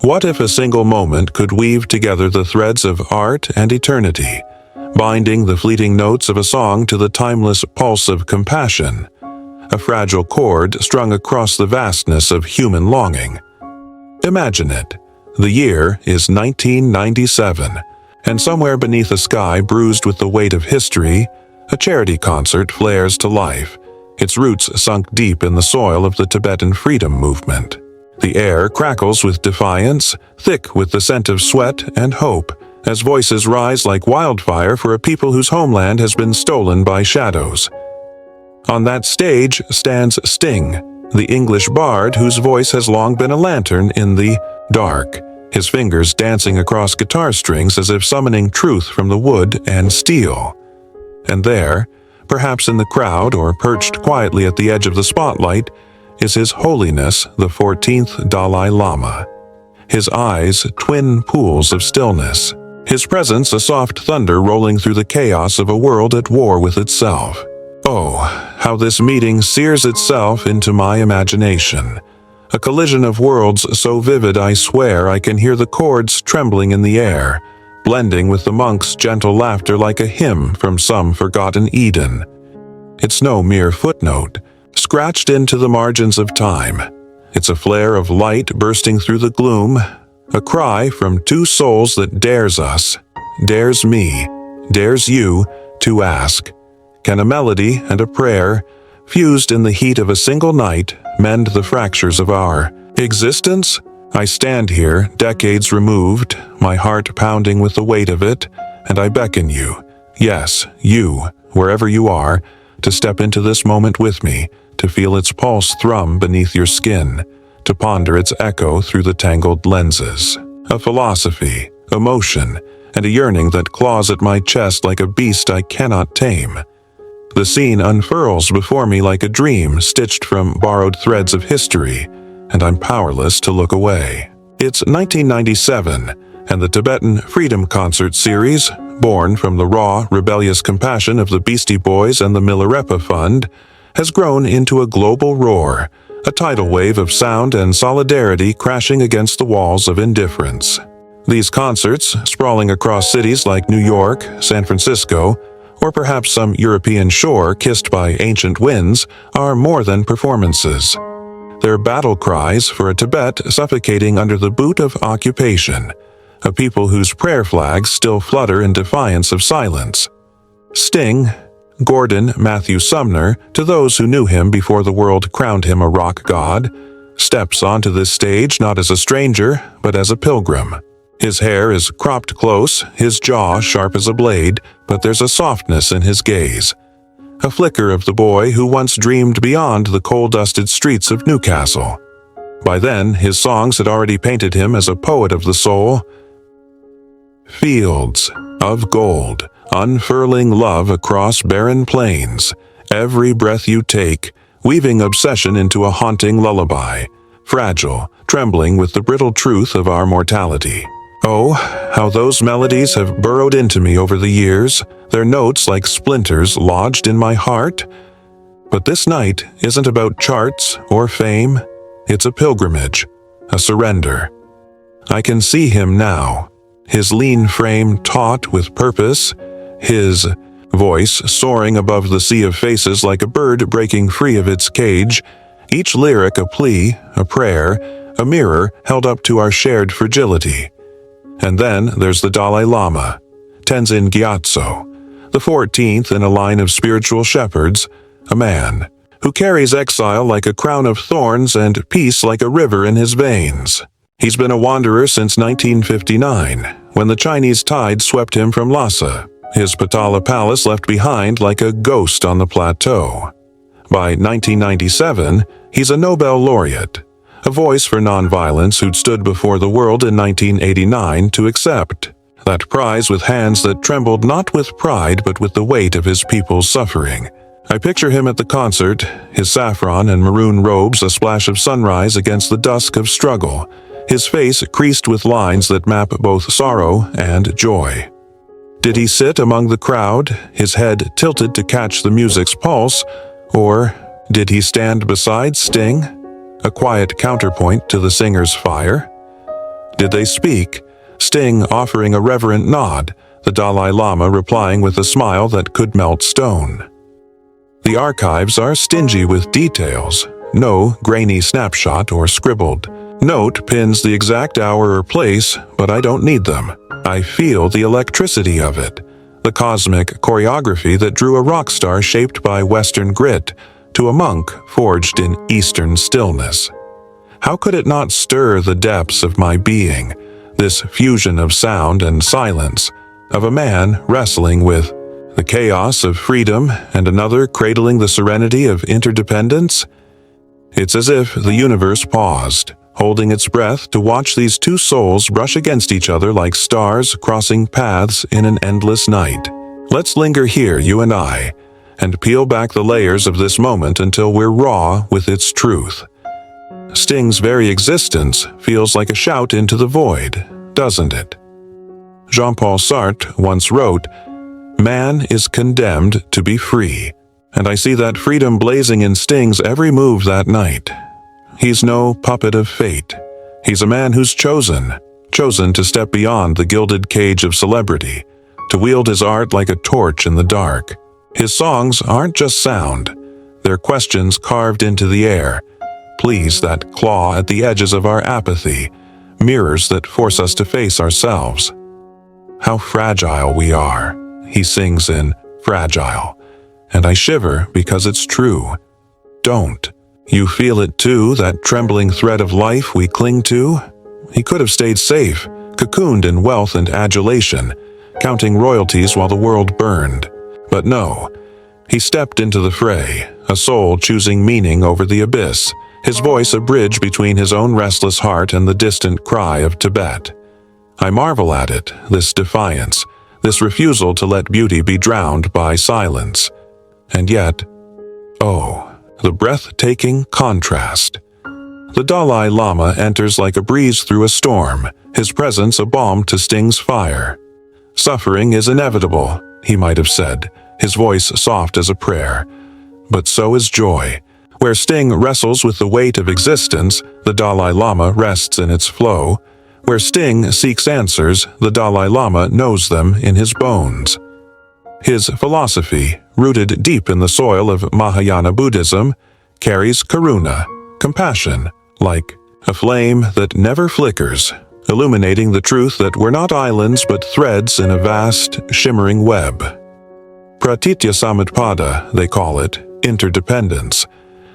What if a single moment could weave together the threads of art and eternity, binding the fleeting notes of a song to the timeless pulse of compassion, a fragile chord strung across the vastness of human longing? Imagine it. The year is 1997, and somewhere beneath a sky bruised with the weight of history, a charity concert flares to life, its roots sunk deep in the soil of the Tibetan Freedom movement. The air crackles with defiance, thick with the scent of sweat and hope, as voices rise like wildfire for a people whose homeland has been stolen by shadows. On that stage stands Sting, the English bard whose voice has long been a lantern in the dark, his fingers dancing across guitar strings as if summoning truth from the wood and steel. And there, perhaps in the crowd or perched quietly at the edge of the spotlight, is His Holiness, the 14th Dalai Lama. His eyes twin pools of stillness, his presence a soft thunder rolling through the chaos of a world at war with itself. Oh, how this meeting sears itself into my imagination. A collision of worlds so vivid I swear I can hear the chords trembling in the air, blending with the monk's gentle laughter like a hymn from some forgotten Eden. It's no mere footnote, scratched into the margins of time. It's a flare of light bursting through the gloom, a cry from two souls that dares us, dares me, dares you to ask, can a melody and a prayer, fused in the heat of a single night, mend the fractures of our existence? I stand here, decades removed, my heart pounding with the weight of it, and I beckon you, yes, you, wherever you are, to step into this moment with me, to feel its pulse thrum beneath your skin, to ponder its echo through the tangled lenses. A philosophy, emotion, and a yearning that claws at my chest like a beast I cannot tame. The scene unfurls before me like a dream stitched from borrowed threads of history, and I'm powerless to look away. It's 1997, and the Tibetan Freedom concert series, born from the raw, rebellious compassion of the Beastie Boys and the Milarepa Fund, has grown into a global roar, a tidal wave of sound and solidarity crashing against the walls of indifference. These concerts, sprawling across cities like New York, San Francisco, or perhaps some European shore kissed by ancient winds, are more than performances. They're battle cries for a Tibet suffocating under the boot of occupation, a people whose prayer flags still flutter in defiance of silence. Sting, Gordon Matthew Sumner, to those who knew him before the world crowned him a rock god, steps onto this stage not as a stranger, but as a pilgrim. His hair is cropped close, his jaw sharp as a blade, but there's a softness in his gaze. A flicker of the boy who once dreamed beyond the coal-dusted streets of Newcastle. By then, his songs had already painted him as a poet of the soul. Fields of gold, unfurling love across barren plains, every breath you take, weaving obsession into a haunting lullaby, fragile, trembling with the brittle truth of our mortality. Oh, how those melodies have burrowed into me over the years, their notes like splinters lodged in my heart. But this night isn't about charts or fame, it's a pilgrimage, a surrender. I can see him now, his lean frame taut with purpose, his voice soaring above the sea of faces like a bird breaking free of its cage, each lyric a plea, a prayer, a mirror held up to our shared fragility. And then there's the Dalai Lama, Tenzin Gyatso, the 14th in a line of spiritual shepherds, a man who carries exile like a crown of thorns and peace like a river in his veins. He's been a wanderer since 1959, when the Chinese tide swept him from Lhasa, his Patala palace left behind like a ghost on the plateau. By 1997, he's a Nobel laureate, a voice for nonviolence who'd stood before the world in 1989 to accept that prize with hands that trembled not with pride but with the weight of his people's suffering. I picture him at the concert, his saffron and maroon robes a splash of sunrise against the dusk of struggle, his face creased with lines that map both sorrow and joy. Did he sit among the crowd, his head tilted to catch the music's pulse, or did he stand beside Sting, a quiet counterpoint to the singer's fire? Did they speak? Sting offering a reverent nod, the Dalai Lama replying with a smile that could melt stone. The archives are stingy with details. No grainy snapshot or scribbled note pins the exact hour or place, but I don't need them. I feel the electricity of it, the cosmic choreography that drew a rock star shaped by Western grit to a monk forged in Eastern stillness. How could it not stir the depths of my being, this fusion of sound and silence, of a man wrestling with the chaos of freedom and another cradling the serenity of interdependence? It's as if the universe paused, holding its breath to watch these two souls brush against each other like stars crossing paths in an endless night. Let's linger here, you and I, and peel back the layers of this moment until we're raw with its truth. Sting's very existence feels like a shout into the void, doesn't it? Jean-Paul Sartre once wrote, "Man is condemned to be free," and I see that freedom blazing in Sting's every move that night. He's no puppet of fate. He's a man who's chosen to step beyond the gilded cage of celebrity, to wield his art like a torch in the dark. His songs aren't just sound, they're questions carved into the air, pleas that claw at the edges of our apathy, mirrors that force us to face ourselves. How fragile we are, he sings in Fragile, and I shiver because it's true. Don't you feel it too, that trembling thread of life we cling to? He could have stayed safe, cocooned in wealth and adulation, counting royalties while the world burned. But no, he stepped into the fray, a soul choosing meaning over the abyss, his voice a bridge between his own restless heart and the distant cry of Tibet. I marvel at it, this defiance, this refusal to let beauty be drowned by silence. And yet, oh, the breathtaking contrast. The Dalai Lama enters like a breeze through a storm, his presence a balm to Sting's fire. Suffering is inevitable, he might have said, his voice soft as a prayer. But so is joy. Where Sting wrestles with the weight of existence, the Dalai Lama rests in its flow. Where Sting seeks answers, the Dalai Lama knows them in his bones. His philosophy, rooted deep in the soil of Mahayana Buddhism, carries karuna, compassion, like a flame that never flickers, illuminating the truth that we're not islands but threads in a vast, shimmering web. Pratitya Samutpada, they call it, interdependence,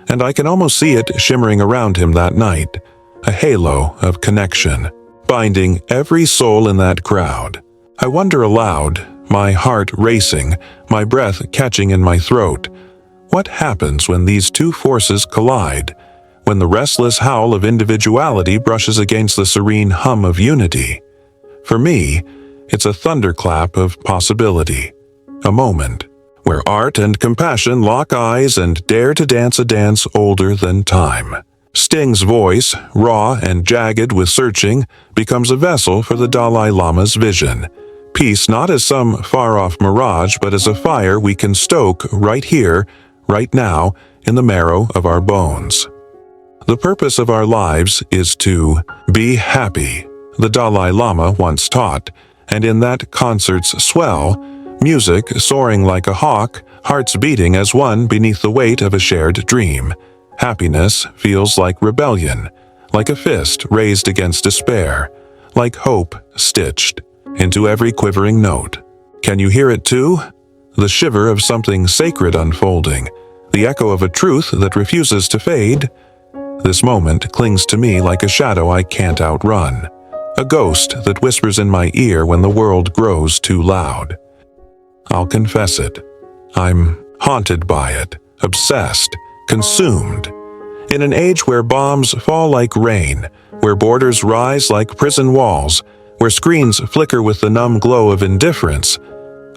and I can almost see it shimmering around him that night, a halo of connection, binding every soul in that crowd. I wonder aloud, my heart racing, my breath catching in my throat, what happens when these two forces collide, when the restless howl of individuality brushes against the serene hum of unity? For me, it's a thunderclap of possibility, a moment where art and compassion lock eyes and dare to dance a dance older than time. Sting's voice, raw and jagged with searching, becomes a vessel for the Dalai Lama's vision. Peace not as some far-off mirage, but as a fire we can stoke right here, right now, in the marrow of our bones. The purpose of our lives is to be happy, the Dalai Lama once taught, and in that concert's swell, music soaring like a hawk, hearts beating as one beneath the weight of a shared dream. Happiness feels like rebellion, like a fist raised against despair, like hope stitched into every quivering note. Can you hear it too? The shiver of something sacred unfolding, the echo of a truth that refuses to fade. This moment clings to me like a shadow I can't outrun, a ghost that whispers in my ear when the world grows too loud. I'll confess it. I'm haunted by it, obsessed, consumed. In an age where bombs fall like rain, where borders rise like prison walls, where screens flicker with the numb glow of indifference,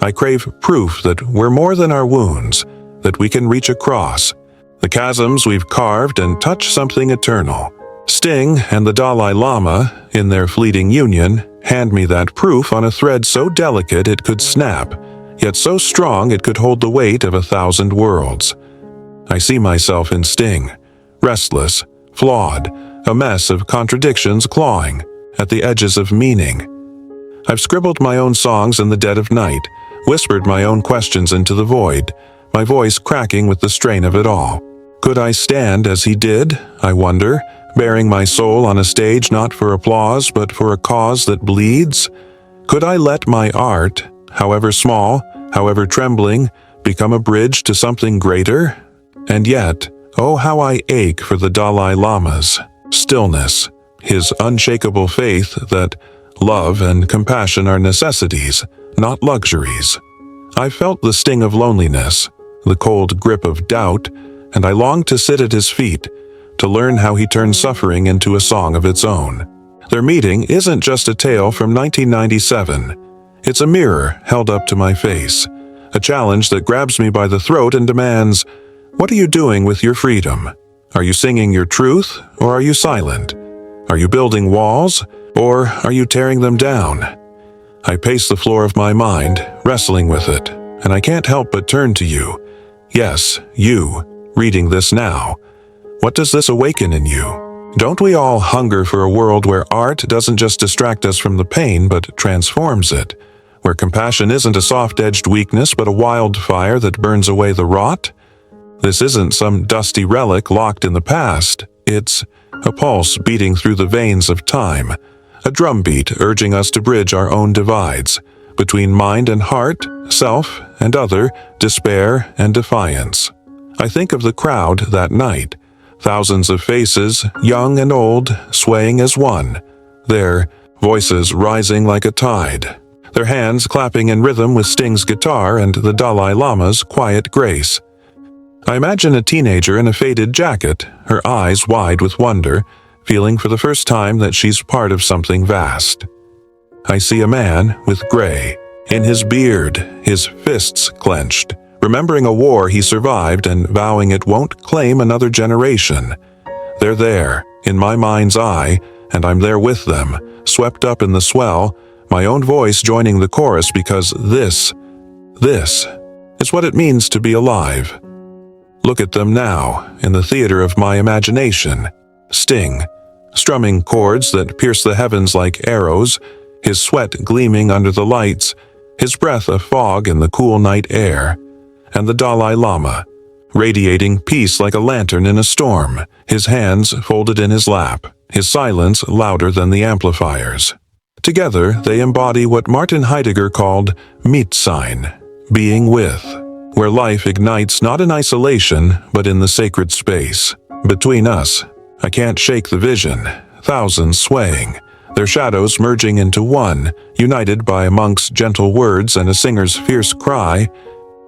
I crave proof that we're more than our wounds, that we can reach across the chasms we've carved and touch something eternal. Sting and the Dalai Lama, in their fleeting union, hand me that proof on a thread so delicate it could snap, yet so strong it could hold the weight of 1,000 worlds. I see myself in Sting, restless, flawed, a mess of contradictions clawing, at the edges of meaning. I've scribbled my own songs in the dead of night, whispered my own questions into the void, my voice cracking with the strain of it all. Could I stand as he did, I wonder, bearing my soul on a stage not for applause but for a cause that bleeds? Could I let my art, however small, however trembling, become a bridge to something greater? And yet, oh how I ache for the Dalai Lama's stillness, his unshakable faith that love and compassion are necessities, not luxuries. I felt the sting of loneliness, the cold grip of doubt, and I longed to sit at his feet, to learn how he turned suffering into a song of its own. Their meeting isn't just a tale from 1997. It's a mirror held up to my face, a challenge that grabs me by the throat and demands, what are you doing with your freedom? Are you singing your truth, or are you silent? Are you building walls, or are you tearing them down? I pace the floor of my mind, wrestling with it, and I can't help but turn to you. Yes, you, reading this now. What does this awaken in you? Don't we all hunger for a world where art doesn't just distract us from the pain, but transforms it? Where compassion isn't a soft-edged weakness, but a wildfire that burns away the rot? This isn't some dusty relic locked in the past. It's a pulse beating through the veins of time, a drumbeat urging us to bridge our own divides, between mind and heart, self and other, despair and defiance. I think of the crowd that night, thousands of faces, young and old, swaying as one, their voices rising like a tide, their hands clapping in rhythm with Sting's guitar and the Dalai Lama's quiet grace. I imagine a teenager in a faded jacket, her eyes wide with wonder, feeling for the first time that she's part of something vast. I see a man with gray, in his beard, his fists clenched, remembering a war he survived and vowing it won't claim another generation. They're there, in my mind's eye, and I'm there with them, swept up in the swell, my own voice joining the chorus because this is what it means to be alive. Look at them now, in the theater of my imagination. Sting, strumming chords that pierce the heavens like arrows, his sweat gleaming under the lights, his breath a fog in the cool night air. And the Dalai Lama, radiating peace like a lantern in a storm, his hands folded in his lap, his silence louder than the amplifiers. Together, they embody what Martin Heidegger called Mitsein, being with, where life ignites not in isolation, but in the sacred space. Between us, I can't shake the vision, thousands swaying, their shadows merging into one, united by a monk's gentle words and a singer's fierce cry.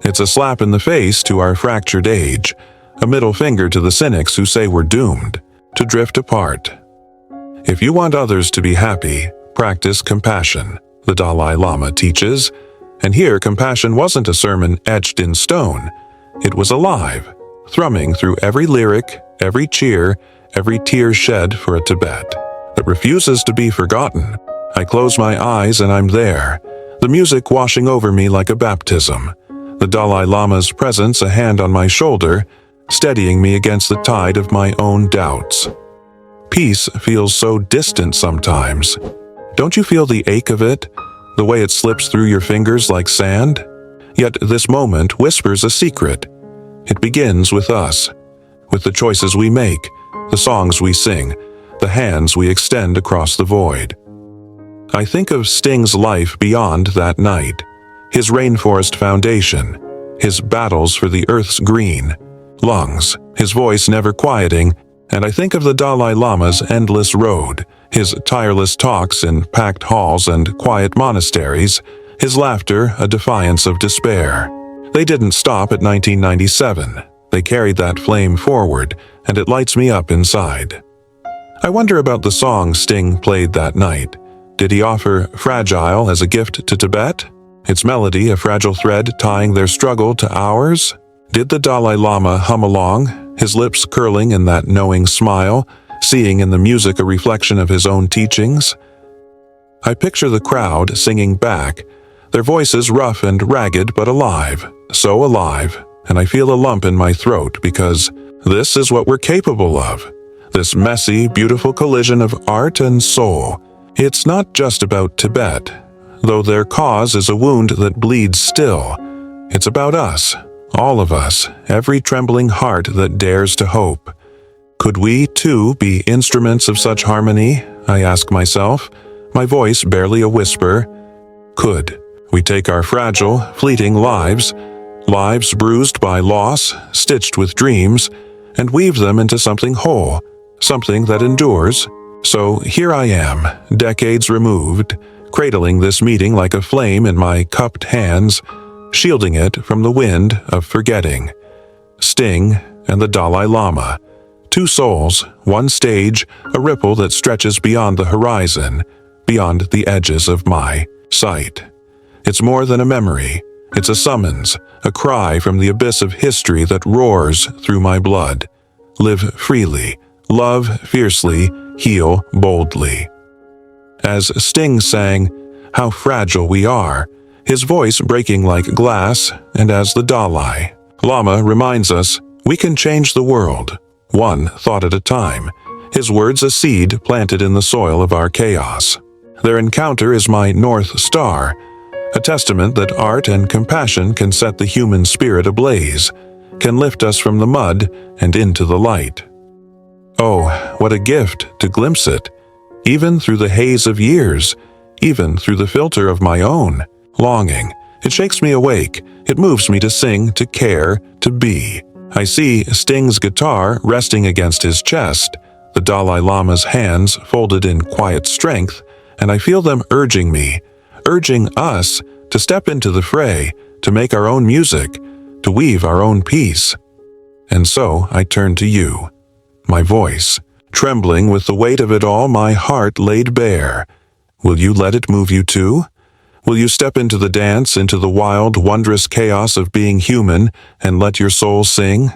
It's a slap in the face to our fractured age, a middle finger to the cynics who say we're doomed to drift apart. If you want others to be happy, practice compassion, the Dalai Lama teaches. And here compassion wasn't a sermon etched in stone. It was alive, thrumming through every lyric, every cheer, every tear shed for a Tibet that refuses to be forgotten. I close my eyes and I'm there, the music washing over me like a baptism, the Dalai Lama's presence a hand on my shoulder, steadying me against the tide of my own doubts. Peace feels so distant sometimes. Don't you feel the ache of it? The way it slips through your fingers like sand? Yet this moment whispers a secret. It begins with us, with the choices we make, the songs we sing, the hands we extend across the void. I think of Sting's life beyond that night, his rainforest foundation, his battles for the earth's green lungs, his voice never quieting, and I think of the Dalai Lama's endless road, his tireless talks in packed halls and quiet monasteries, his laughter a defiance of despair. They didn't stop at 1997. They carried that flame forward, and it lights me up inside. I wonder about the song Sting played that night. Did he offer Fragile as a gift to Tibet? Its melody a fragile thread tying their struggle to ours? Did the Dalai Lama hum along, his lips curling in that knowing smile, seeing in the music a reflection of his own teachings? I picture the crowd singing back, their voices rough and ragged but alive, so alive, and I feel a lump in my throat because this is what we're capable of, this messy, beautiful collision of art and soul, It's not just about Tibet, though their cause is a wound that bleeds still. It's about us, all of us, every trembling heart that dares to hope. Could we, too, be instruments of such harmony? I ask myself, my voice barely a whisper. Could we take our fragile, fleeting lives bruised by loss, stitched with dreams, and weave them into something whole, something that endures? So here I am, decades removed, cradling this meeting like a flame in my cupped hands, shielding it from the wind of forgetting. Sting and the Dalai Lama. Two souls, one stage, a ripple that stretches beyond the horizon, beyond the edges of my sight. It's more than a memory. It's a summons, a cry from the abyss of history that roars through my blood. Live freely, love fiercely, heal boldly. As Sting sang, "How fragile we are," his voice breaking like glass, and as the Dalai Lama reminds us, we can change the world, one thought at a time, his words a seed planted in the soil of our chaos. Their encounter is my North Star, a testament that art and compassion can set the human spirit ablaze, can lift us from the mud and into the light. Oh, what a gift to glimpse it, even through the haze of years, even through the filter of my own longing. It shakes me awake, it moves me to sing, to care, to be. I see Sting's guitar resting against his chest, the Dalai Lama's hands folded in quiet strength, and I feel them urging me, urging us to step into the fray, to make our own music, to weave our own peace. And so I turn to you, my voice, trembling with the weight of it all, my heart laid bare. Will you let it move you too? Will you step into the dance, into the wild, wondrous chaos of being human, and let your soul sing?